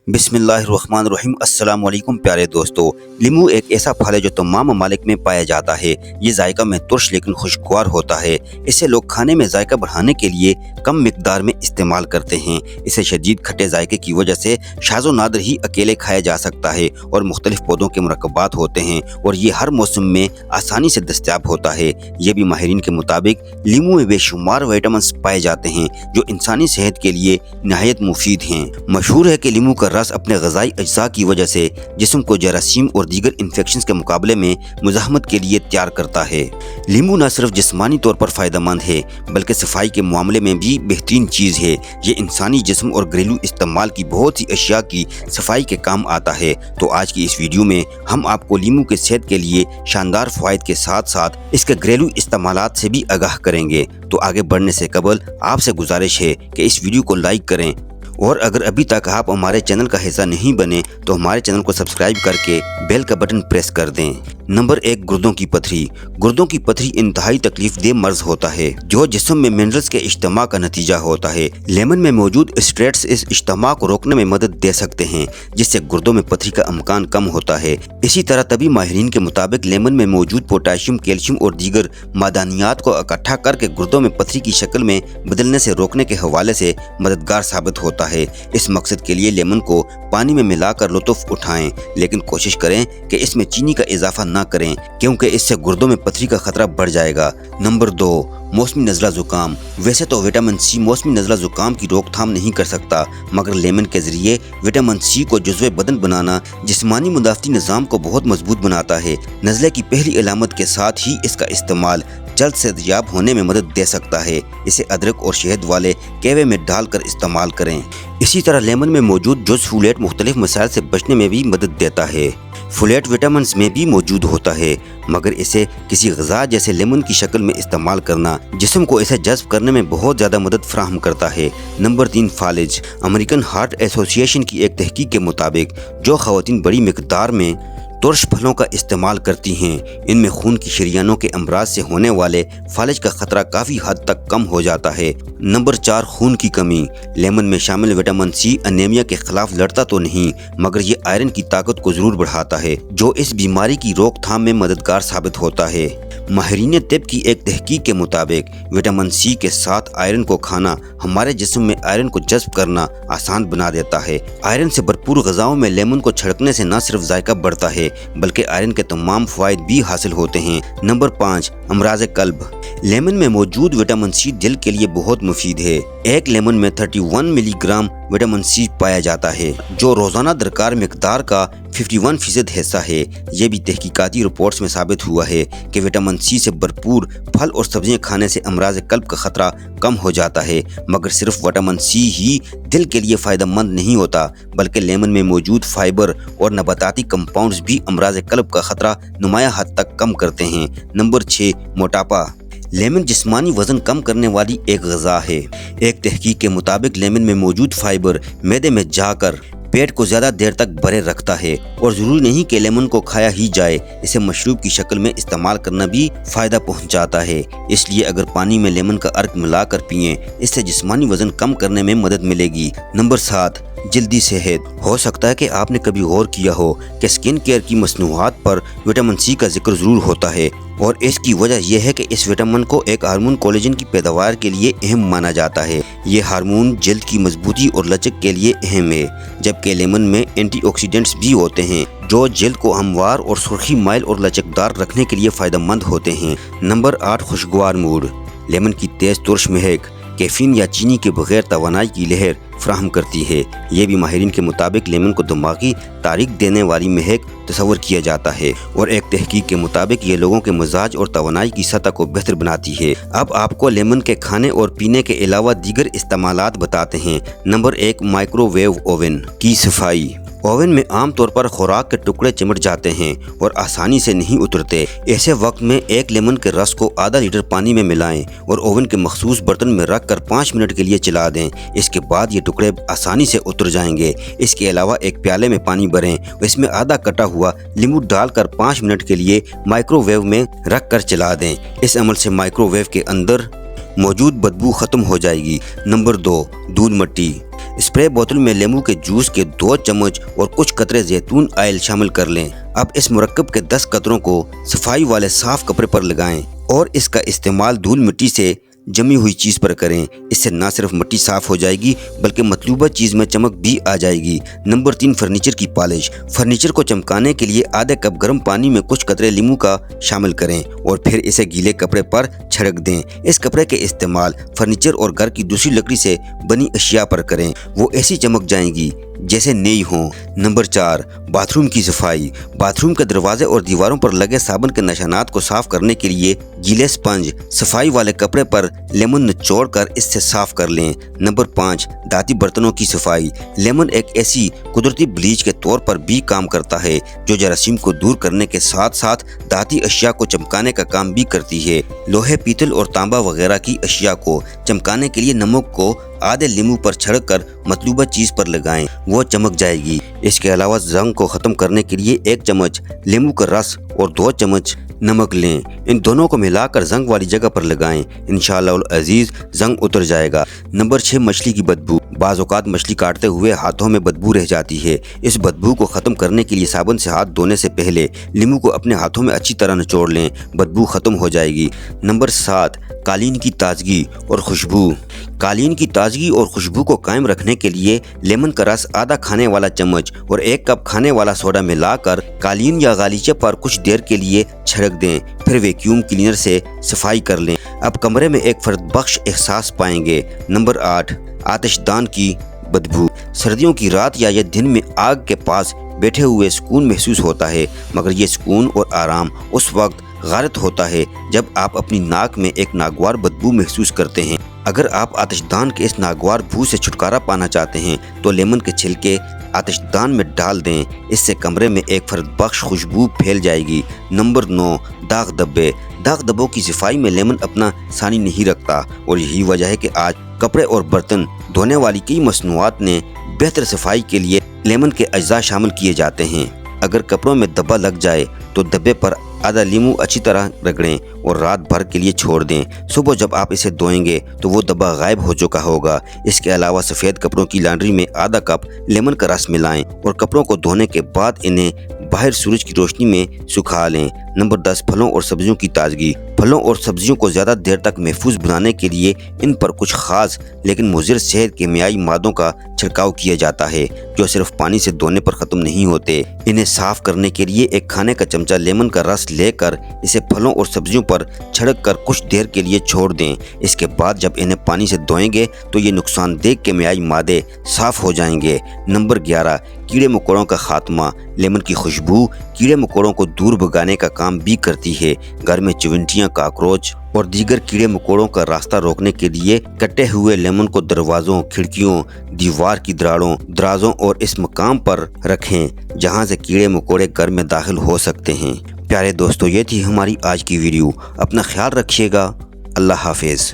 बिस्मिल्लाहिर्रहमानिर्रहीम। अस्सलाम वालेकुम प्यारे दोस्तों। लीमू एक ऐसा फल है जो तमाम ममालिक में पाया जाता है। ये जायका में तुर्श लेकिन खुशगवार होता है। इसे लोग खाने में जायका बढ़ाने के लिए कम मिकदार में इस्तेमाल करते हैं। इसे शदीद खट्टे जायके की वजह से शाज़ो नादर ही अकेले खाया जा सकता है और मुख्तलिफ पौधों के मुरक्कबात होते हैं और ये हर मौसम में आसानी से दस्तयाब होता है। ये भी माहिरीन के मुताबिक लीमू में बेशुमार विटामिन पाए जाते हैं जो इंसानी सेहत के लिए नहायत मुफीद हैं। मशहूर है कि लीमू का रस अपने ग़िज़ाई अज्जा की वजह से जिस्म को जरासीम और दीगर इन्फेक्शन के मुकाबले में मुज़ाहमत के लिए तैयार करता है। लीमू न सिर्फ जिस्मानी तौर पर फ़ायदेमंद है बल्कि सफाई के मामले में भी बेहतरीन चीज़ है। ये इंसानी जिस्म और घरेलू इस्तेमाल की बहुत सी अशिया की सफाई के काम आता है। तो आज की इस वीडियो में हम आपको लीमू के सेहत के लिए शानदार फ़वाइद के साथ साथ इसके घरेलू इस्तेमालात से भी आगाह करेंगे। तो आगे बढ़ने से कबल आपसे गुजारिश है कि इस वीडियो को लाइक करें और अगर अभी तक आप हमारे चैनल का हिस्सा नहीं बने तो हमारे चैनल को सब्सक्राइब करके बेल का बटन प्रेस कर दें। नंबर 1, गुर्दों की पथरी। गुर्दों की पथरी इंतहाई तकलीफ दे मर्ज होता है जो जिस्म में मिनरल्स के इज्तिमा का नतीजा होता है। लेमन में मौजूद स्टेट्स इस इज्तिमा को रोकने में मदद दे सकते हैं जिससे गुर्दों में पथरी का अमकान कम होता है। इसी तरह तभी माहिरीन के मुताबिक लेमन में मौजूद पोटाशियम, कैल्शियम और दीगर मादनियात को इकट्ठा करके गुर्दों में पथरी की शक्ल में बदलने से रोकने के हवाले से मददगार साबित होता है। इस मकसद के लिए लेमन को पानी में मिलाकर लुत्फ उठाएं, लेकिन कोशिश करें कि इसमें चीनी का इजाफा ना करें क्योंकि इससे गुर्दों में पथरी का खतरा बढ़ जाएगा। नंबर 2, मौसमी नज़ला ज़ुकाम। वैसे तो विटामिन सी मौसमी नज़ला ज़ुकाम की रोकथाम नहीं कर सकता, मगर लेमन के ज़रिए विटामिन सी को जुज़्वे बदन बनाना जिस्मानी मुदाफ़ती निज़ाम को बहुत मजबूत बनाता है। नज़ले की पहली अलामत के साथ ही इसका इस्तेमाल जल्द सेहतयाब होने में मदद दे सकता है। इसे अदरक और शहद वाले कहवे में डालकर इस्तेमाल करें। इसी तरह लेमन में मौजूद जुज़ फोलेट मुख्तलिफ मसाइल से बचने में भी मदद देता है। फोलेट विटामिन में भी मौजूद होता है, मगर इसे किसी ग़िज़ा जैसे लेमन की शक्ल में इस्तेमाल करना जिस्म को इसे जज्ब करने में बहुत ज़्यादा मदद फराहम करता है। नंबर 3, फालिज। अमेरिकन हार्ट एसोसिएशन की एक तहकीक के मुताबिक जो ख़वातीन बड़ी मिकदार में तुर्श फलों का इस्तेमाल करती हैं, इनमें खून की शरियानों के अमराज से होने वाले फालिज का खतरा काफ़ी हद तक कम हो जाता है। नंबर 4, खून की कमी। लेमन में शामिल विटामिन सी अनीमिया के खिलाफ लड़ता तो नहीं, मगर ये आयरन की ताकत को ज़रूर बढ़ाता है जो इस बीमारी की रोकथाम में मददगार साबित होता है। माहिरीन तिब की एक तहकीक के मुताबिक विटामिन सी के साथ आयरन को खाना हमारे जिस्म में आयरन को जज्ब करना आसान बना देता है। आयरन से भरपूर ग़िज़ाओं में लेमन को छिड़कने से न सिर्फ जायका बढ़ता है बल्कि आयरन के तमाम फ़वाइद भी हासिल होते हैं। नंबर 5, अमराज़ क़ल्ब। लेमन में मौजूद विटामिन सी दिल के लिए बहुत मुफीद है। एक लेमन में 31 मिलीग्राम विटामिन सी पाया जाता है जो रोज़ाना दरकार मिकदार का 51% हिस्सा है। ये भी तहकीकाती रिपोर्ट्स में साबित हुआ है कि विटामिन सी से भरपूर फल और सब्जियां खाने से अमराज़ क़ल्ब का ख़तरा कम हो जाता है। मगर सिर्फ विटामिन सी ही दिल के लिए फ़ायदेमंद नहीं होता बल्कि लेमन में मौजूद फाइबर और नबाताती कंपाउंड्स भी अमराज़ क़ल्ब का ख़तरा नुमाया हद तक कम करते हैं। नंबर 6, मोटापा। लेमन जिस्मानी वज़न कम करने वाली एक ग़िज़ा है। एक तहकीक के मुताबिक लेमन में मौजूद फाइबर मैदे में जाकर पेट को ज़्यादा देर तक भरे रखता है और ज़रूरी नहीं कि लेमन को खाया ही जाए, इसे मशरूब की शक्ल में इस्तेमाल करना भी फ़ायदा पहुंचाता है। इसलिए अगर पानी में लेमन का अर्क मिलाकर पिएं, इससे जिस्मानी वज़न कम करने में मदद मिलेगी। नंबर 7, जल्दी सेहत। हो सकता है कि आपने कभी गौर किया हो कि स्किन केयर की मसनूआत पर विटामिन सी का जिक्र ज़रूर होता है और इसकी वजह यह है कि इस विटामिन को एक हार्मोन कोलेजन की पैदावार के लिए अहम माना जाता है। ये हार्मोन जल्द की मजबूती और लचक के लिए अहम है, जबकि लेमन में एंटीऑक्सीडेंट्स भी होते हैं जो जल्द को हमवार और सुर्खी माइल और लचकदार रखने के लिए फ़ायदेमंद होते हैं। Number 8, खुशगवार mood. लेमन की तेज़ तुर्श महक कैफीन या चीनी के बगैर तवानाई की लहर फ्राहम करती है। ये भी माहिरीन के मुताबिक लेमन को दिमागी तारीख देने वाली महक तस्वर किया जाता है और एक तहकीक के मुताबिक ये लोगों के मिजाज और तवानाई की सतह को बेहतर बनाती है। अब आपको लेमन के खाने और पीने के अलावा दीगर इस्तेमालात बताते हैं। नंबर 1, माइक्रोवेव ओवन की सफाई। ओवन में आम तौर पर खुराक के टुकड़े चिमट जाते हैं और आसानी से नहीं उतरते। ऐसे वक्त में एक लेमन के रस को आधा लीटर पानी में मिलाएं और ओवन के मखसूस बर्तन में रख कर 5 मिनट के लिए चला दें। इसके बाद ये टुकड़े आसानी से उतर जाएंगे। इसके अलावा एक प्याले में पानी भरें, इसमें आधा कटा हुआ नींबू डालकर 5 मिनट के लिए माइक्रोवेव में रख कर चला दें। इस अमल से माइक्रोवेव के अंदर मौजूद बदबू ख़त्म हो जाएगी। नंबर 2, दूध मट्टी। स्प्रे बोतल में नींबू के जूस के 2 चम्मच और कुछ कतरे जैतून ऑयल शामिल कर लें। अब इस मुरक्कब के 10 कतरों को सफाई वाले साफ कपड़े पर लगाएं और इसका इस्तेमाल धूल मिट्टी से जमी हुई चीज़ पर करें। इससे न सिर्फ मिट्टी साफ हो जाएगी बल्कि मतलूबा चीज़ में चमक भी आ जाएगी। नंबर 3, फर्नीचर की पॉलिश। फर्नीचर को चमकाने के लिए आधे कप गर्म पानी में कुछ कतरे नींबू का शामिल करें और फिर इसे गीले कपड़े पर छिड़क दें। इस कपड़े के इस्तेमाल फर्नीचर और घर की दूसरी लकड़ी से बनी अशिया पर करें, वो ऐसी चमक जाएंगी जैसे नई हों। नंबर 4, बाथरूम की सफाई। बाथरूम के दरवाजे और दीवारों पर लगे साबुन के निशानात को साफ करने के लिए गीले स्पंज सफाई वाले कपड़े पर लेमन निचोड़ कर इससे साफ कर लें। नंबर 5, दाती बर्तनों की सफाई। लेमन एक ऐसी कुदरती ब्लीच के तौर पर भी काम करता है जो जरासीम को दूर करने के साथ साथ दाती अशिया को चमकाने का काम भी करती है। लोहे, पीतल और तांबा वगैरह की अशिया को चमकाने के लिए नमक को आधे नींबू पर छिड़क कर मतलूबा चीज पर लगाएं, वो चमक जाएगी। इसके अलावा जंग को खत्म करने के लिए 1 चम्मच नींबू का रस और 2 चम्मच नमक लें। इन दोनों को मिलाकर जंग वाली जगह पर लगाएं, इंशाअल्लाह अजीज जंग उतर जाएगा। नंबर 6, मछली की बदबू। बाज़ औक़ात मछली काटते हुए हाथों में बदबू रह जाती है। इस बदबू को ख़त्म करने के लिए साबुन से हाथ धोने से पहले नींबू को अपने हाथों में अच्छी तरह निचोड़ लें, बदबू ख़त्म हो जाएगी। नंबर 7, कालीन की ताजगी और खुशबू। कालीन की ताजगी और खुशबू को कायम रखने के लिए लेमन का रस आधा खाने वाला चम्मच और 1 कप खाने वाला सोडा मिलाकर कालीन या गालीचे पर कुछ देर के लिए छिड़क दें, फिर वैक्यूम क्लीनर से सफाई कर लें। अब कमरे में एक फर्द बख्श एहसास पाएंगे। नंबर 8, आतिशदान की बदबू। सर्दियों की रात या दिन में आग के पास बैठे हुए सुकून महसूस होता है, मगर ये सुकून और आराम उस वक्त गारत होता है जब आप अपनी नाक में एक नागवार बदबू महसूस करते हैं। अगर आप आतिशदान के इस नागवार बू से छुटकारा पाना चाहते हैं तो लेमन के छिलके आतिशदान में डाल दें, इससे कमरे में एक फर्द बख्श खुशबू फैल जाएगी। नंबर 9, दाग धब्बे। दाग धब्बों की सफाई में लेमन अपना सानी नहीं रखता और यही वजह है कि आज कपड़े और बर्तन धोने वाली कई मसनूआत ने बेहतर सफाई के लिए लेमन के अज्जा शामिल किए जाते हैं। अगर कपड़ों में धब्बा लग जाए तो धब्बे पर आधा नींबू अच्छी तरह रगड़ें और रात भर के लिए छोड़ दें। सुबह जब आप इसे धोएंगे तो वो धब्बा गायब हो चुका होगा। इसके अलावा सफ़ेद कपड़ों की लॉन्ड्री में आधा कप लेमन का रस मिलाएं और कपड़ों को धोने के बाद इन्हें बाहर सूरज की रोशनी में सुखा लें। नंबर 10, फलों और सब्जियों की ताजगी। फलों और सब्जियों को ज़्यादा देर तक महफूज बनाने के लिए इन पर कुछ खास लेकिन मुज़िर सेहत के मियाई मादों का छिड़काव किया जाता है जो सिर्फ पानी से धोने पर ख़त्म नहीं होते। इन्हें साफ करने के लिए 1 खाने का चमचा लेमन का रस लेकर इसे फलों और सब्जियों पर छिड़क कर कुछ देर के लिए छोड़ दें। इसके बाद जब इन्हें पानी से धोएंगे तो ये नुकसानदेह केमियाई मादे साफ हो जाएंगे। नंबर 11, कीड़े मकोड़ों का खात्मा। लेमन की खुशबू कीड़े मकोड़ों को दूर भगाने का काम भी करती है। घर में चिवंटियां, काकरोच और दीगर कीड़े मकोड़ों का रास्ता रोकने के लिए कटे हुए लेमन को दरवाजों, खिड़कियों, दीवार की दराजों और इस मकाम पर रखें जहां से कीड़े मकोड़े घर में दाखिल हो सकते हैं। प्यारे दोस्तों, ये थी हमारी आज की वीडियो। अपना ख्याल रखिएगा। अल्लाह हाफिज़।